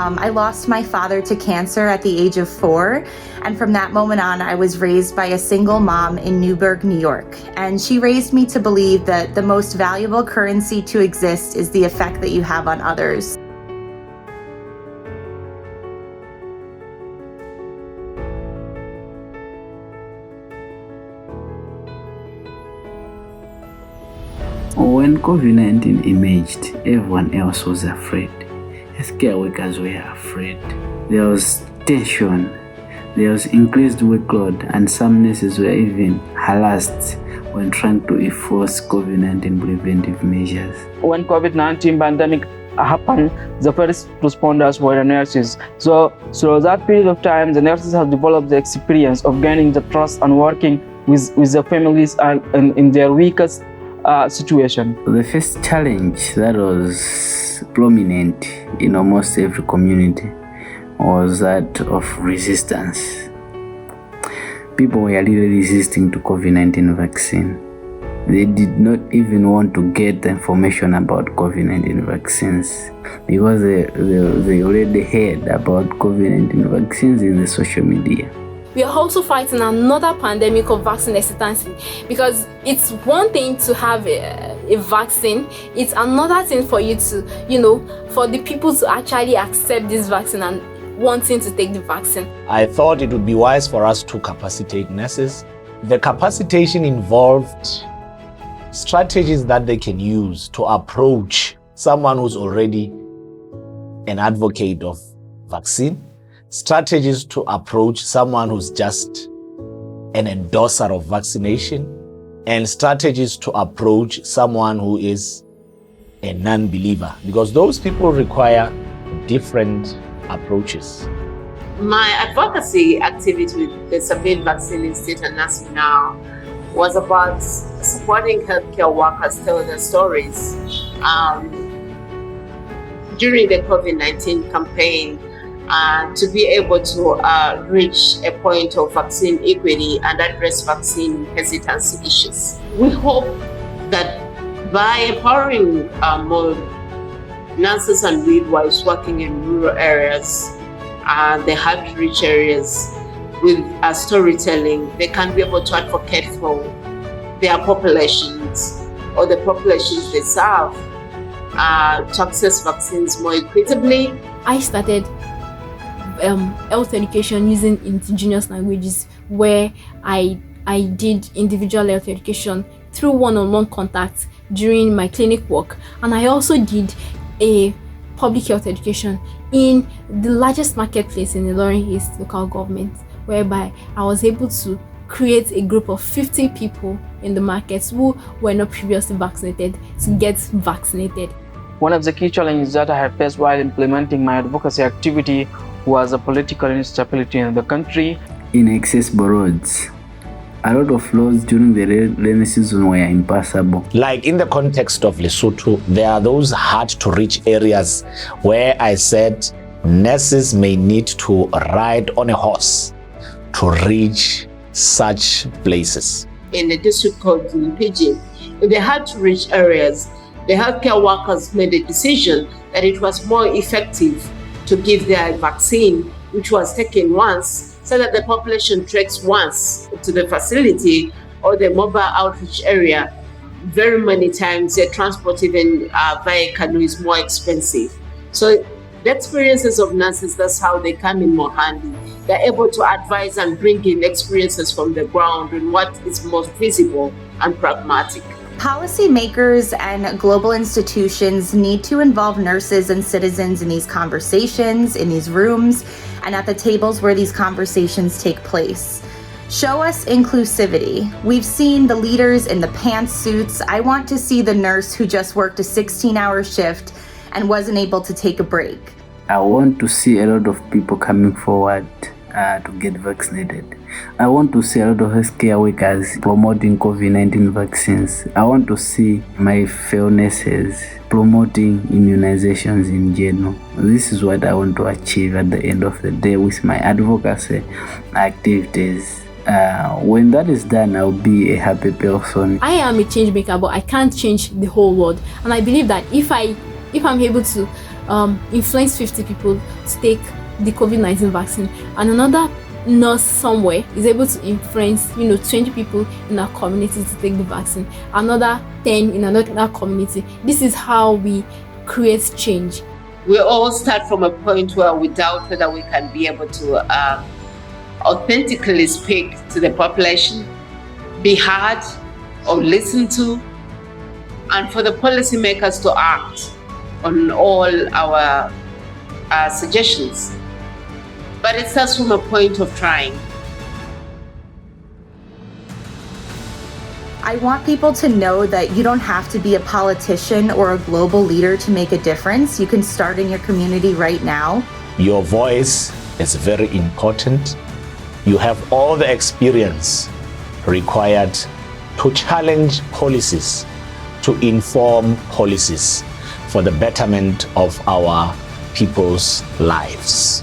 I lost my father to cancer at the age of 4, and from that moment on, I was raised by a single mom in Newburgh, New York. And she raised me to believe that the most valuable currency to exist is the effect that you have on others. When COVID-19 emerged, everyone else was afraid. Healthcare workers were afraid. There was tension, there was increased workload, and some nurses were even harassed when trying to enforce COVID-19 preventive measures. When COVID-19 pandemic happened, the first responders were the nurses. So that period of time, the nurses have developed the experience of gaining the trust and working with the families and in their weakest situation. The first challenge that was prominent in almost every community was that of resistance. People were really resisting to COVID-19 vaccine. They did not even want to get the information about COVID-19 vaccines because they already heard about COVID-19 vaccines in the social media. We are also fighting another pandemic of vaccine hesitancy, because it's one thing to have a vaccine, it's another thing for you to, for the people to actually accept this vaccine and wanting to take the vaccine. I thought it would be wise for us to capacitate nurses. The capacitation involved strategies that they can use to approach someone who's already an advocate of vaccine, strategies to approach someone who's just an endorser of vaccination, and strategies to approach someone who is a non-believer, because those people require different approaches. My advocacy activity with the Sabine vaccine in state and national was about supporting healthcare workers telling their stories. During the COVID-19 campaign, to be able to reach a point of vaccine equity and address vaccine hesitancy issues. We hope that by empowering more nurses and midwives working in rural areas, the hard-to-reach areas, with storytelling, they can be able to advocate for their populations or the populations they serve to access vaccines more equitably. I started health education using indigenous languages, where I did individual health education through one-on-one contacts during my clinic work, and I also did a public health education in the largest marketplace in the Ilorin East local government, whereby I was able to create a group of 50 people in the markets who were not previously vaccinated to get vaccinated. One of the key challenges that I have faced while implementing my advocacy activity was a political instability in the country. Inaccessible roads. A lot of roads during the rainy season were impassable. Like in the context of Lesotho, there are those hard to reach areas where I said nurses may need to ride on a horse to reach such places. In the district called Pidgin, in the hard to reach areas, the healthcare workers made a decision that it was more effective to give their vaccine, which was taken once, so that the population treks once to the facility or the mobile outreach area. Very many times, their transport even via canoe is more expensive. So the experiences of nurses, that's how they come in more handy. They're able to advise and bring in experiences from the ground and what is most feasible and pragmatic. Policymakers and global institutions need to involve nurses and citizens in these conversations, in these rooms, and at the tables where these conversations take place. Show us inclusivity. We've seen the leaders in the pantsuits. I want to see the nurse who just worked a 16-hour shift and wasn't able to take a break. I want to see a lot of people coming forward to get vaccinated. I want to see a lot of healthcare workers promoting COVID-19 vaccines. I want to see my fellow nurses promoting immunizations in general. This is what I want to achieve at the end of the day with my advocacy activities. When that is done, I'll be a happy person. I am a change maker, but I can't change the whole world. And I believe that if I'm able to influence 50 people to take the COVID-19 vaccine, and another nurse somewhere is able to influence 20 people in our community to take the vaccine, another 10 in another community. This is how we create change. We all start from a point where we doubt whether we can be able to authentically speak to the population, be heard or listened to, and for the policymakers to act on all our suggestions. But it starts from a point of trying. I want people to know that you don't have to be a politician or a global leader to make a difference. You can start in your community right now. Your voice is very important. You have all the experience required to challenge policies, to inform policies for the betterment of our people's lives.